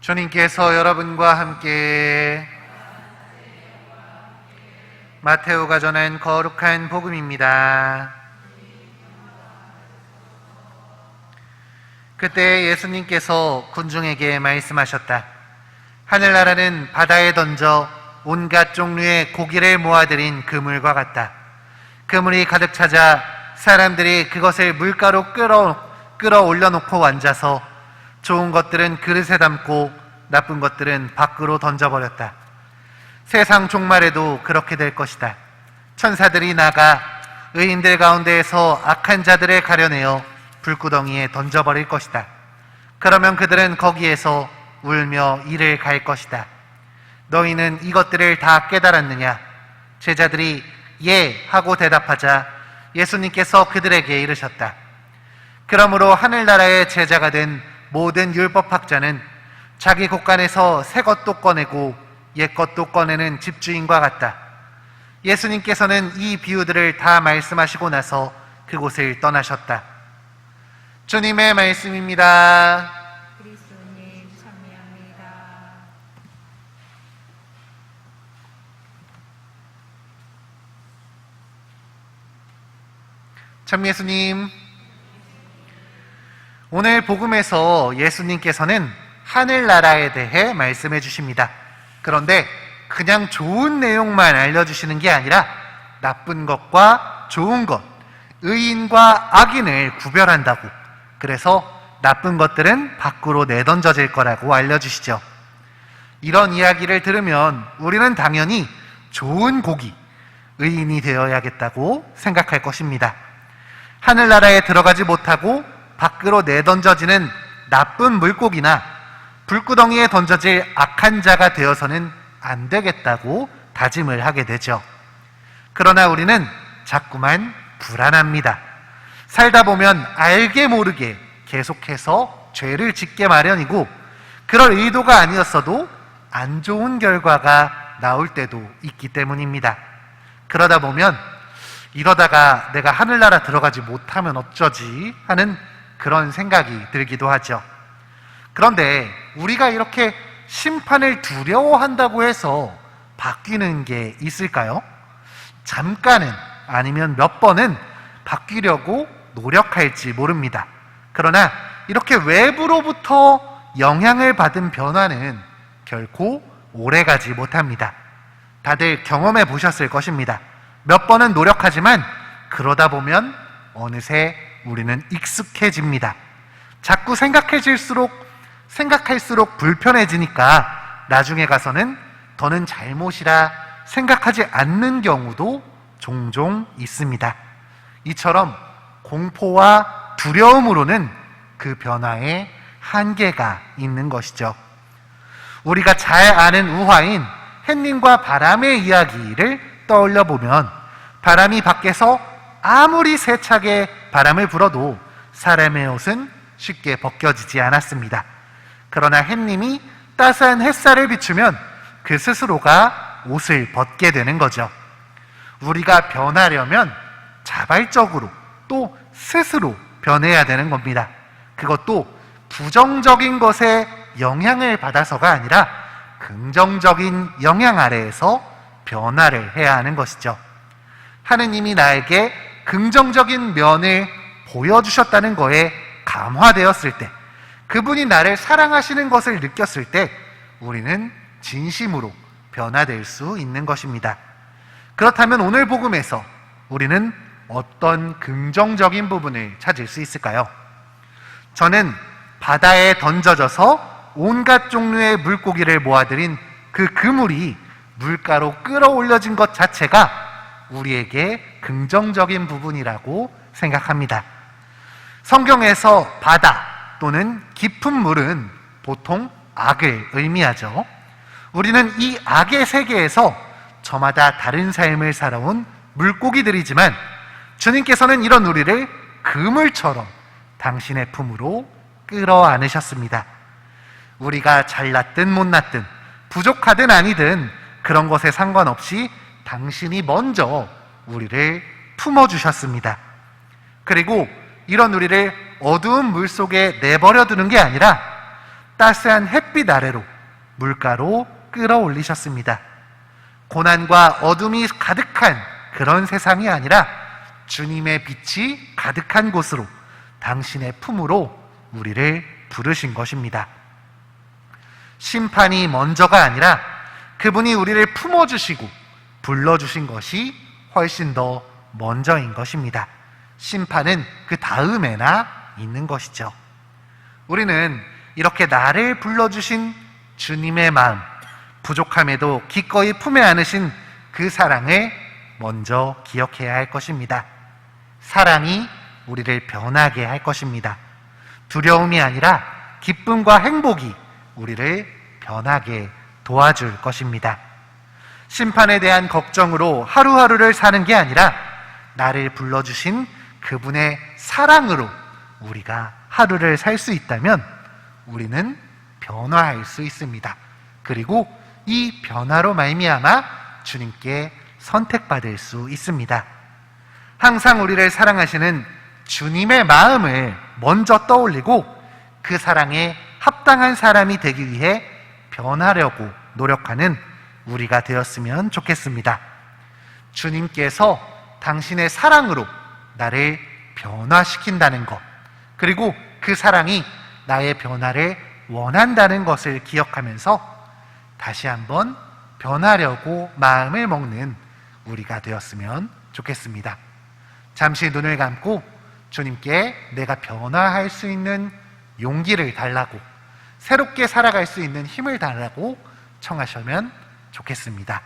주님께서 여러분과 함께 마테오가 전한 거룩한 복음입니다. 그때 예수님께서 군중에게 말씀하셨다. 하늘나라는 바다에 던져 온갖 종류의 고기를 모아들인 그물과 같다. 그물이 가득 차자 사람들이 그것을 물가로 끌어올려놓고 앉아서 좋은 것들은 그릇에 담고 나쁜 것들은 밖으로 던져버렸다. 세상 종말에도 그렇게 될 것이다. 천사들이 나가 의인들 가운데에서 악한 자들을 가려내어 불구덩이에 던져버릴 것이다. 그러면 그들은 거기에서 울며 이를 갈 것이다. 너희는 이것들을 다 깨달았느냐? 제자들이 예 하고 대답하자 예수님께서 그들에게 이르셨다. 그러므로 하늘나라의 제자가 된 모든 율법학자는 자기 곳간에서 새 것도 꺼내고 옛 것도 꺼내는 집주인과 같다. 예수님께서는 이 비유들을 다 말씀하시고 나서 그곳을 떠나셨다. 주님의 말씀입니다. 그리스도님 찬미합니다. 참 예수님, 오늘 복음에서 예수님께서는 하늘나라에 대해 말씀해 주십니다. 그런데 그냥 좋은 내용만 알려주시는 게 아니라 나쁜 것과 좋은 것, 의인과 악인을 구별한다고, 그래서 나쁜 것들은 밖으로 내던져질 거라고 알려주시죠. 이런 이야기를 들으면 우리는 당연히 좋은 고기, 의인이 되어야겠다고 생각할 것입니다. 하늘나라에 들어가지 못하고 밖으로 내던져지는 나쁜 물고기나 불구덩이에 던져질 악한 자가 되어서는 안 되겠다고 다짐을 하게 되죠. 그러나 우리는 자꾸만 불안합니다. 살다 보면 알게 모르게 계속해서 죄를 짓게 마련이고, 그럴 의도가 아니었어도 안 좋은 결과가 나올 때도 있기 때문입니다. 그러다 보면 이러다가 내가 하늘나라 들어가지 못하면 어쩌지 하는 그런 생각이 들기도 하죠. 그런데 우리가 이렇게 심판을 두려워한다고 해서 바뀌는 게 있을까요? 잠깐은, 아니면 몇 번은 바뀌려고 노력할지 모릅니다. 그러나 이렇게 외부로부터 영향을 받은 변화는 결코 오래가지 못합니다. 다들 경험해 보셨을 것입니다. 몇 번은 노력하지만 그러다 보면 어느새 우리는 익숙해집니다. 자꾸 생각할수록 불편해지니까 나중에 가서는 더는 잘못이라 생각하지 않는 경우도 종종 있습니다. 이처럼 공포와 두려움으로는 그 변화에 한계가 있는 것이죠. 우리가 잘 아는 우화인 햇님과 바람의 이야기를 떠올려 보면, 바람이 밖에서 아무리 세차게 바람을 불어도 사람의 옷은 쉽게 벗겨지지 않았습니다. 그러나 햇님이 따스한 햇살을 비추면 그 스스로가 옷을 벗게 되는 거죠. 우리가 변하려면 자발적으로 또 스스로 변해야 되는 겁니다. 그것도 부정적인 것에 영향을 받아서가 아니라 긍정적인 영향 아래에서 변화를 해야 하는 것이죠. 하느님이 나에게 긍정적인 면을 보여주셨다는 거에 감화되었을 때, 그분이 나를 사랑하시는 것을 느꼈을 때 우리는 진심으로 변화될 수 있는 것입니다. 그렇다면 오늘 복음에서 우리는 어떤 긍정적인 부분을 찾을 수 있을까요? 저는 바다에 던져져서 온갖 종류의 물고기를 모아들인 그 그물이 물가로 끌어올려진 것 자체가 우리에게 긍정적인 부분이라고 생각합니다. 성경에서 바다 또는 깊은 물은 보통 악을 의미하죠. 우리는 이 악의 세계에서 저마다 다른 삶을 살아온 물고기들이지만 주님께서는 이런 우리를 그물처럼 당신의 품으로 끌어안으셨습니다. 우리가 잘났든 못났든 부족하든 아니든 그런 것에 상관없이 당신이 먼저 우리를 품어주셨습니다. 그리고 이런 우리를 어두운 물 속에 내버려 두는 게 아니라 따스한 햇빛 아래로 물가로 끌어올리셨습니다. 고난과 어둠이 가득한 그런 세상이 아니라 주님의 빛이 가득한 곳으로 당신의 품으로 우리를 부르신 것입니다. 심판이 먼저가 아니라 그분이 우리를 품어주시고 불러주신 것이 훨씬 더 먼저인 것입니다. 심판은 그 다음에나 있는 것이죠. 우리는 이렇게 나를 불러주신 주님의 마음, 부족함에도 기꺼이 품에 안으신 그 사랑을 먼저 기억해야 할 것입니다. 사랑이 우리를 변하게 할 것입니다. 두려움이 아니라 기쁨과 행복이 우리를 변하게 도와줄 것입니다. 심판에 대한 걱정으로 하루하루를 사는 게 아니라 나를 불러주신 그분의 사랑으로 우리가 하루를 살 수 있다면 우리는 변화할 수 있습니다. 그리고 이 변화로 말미암아 주님께 선택받을 수 있습니다. 항상 우리를 사랑하시는 주님의 마음을 먼저 떠올리고 그 사랑에 합당한 사람이 되기 위해 변하려고 노력하는 우리가 되었으면 좋겠습니다. 주님께서 당신의 사랑으로 나를 변화시킨다는 것, 그리고 그 사랑이 나의 변화를 원한다는 것을 기억하면서 다시 한번 변하려고 마음을 먹는 우리가 되었으면 좋겠습니다. 잠시 눈을 감고 주님께 내가 변화할 수 있는 용기를 달라고, 새롭게 살아갈 수 있는 힘을 달라고 청하시면 좋겠습니다.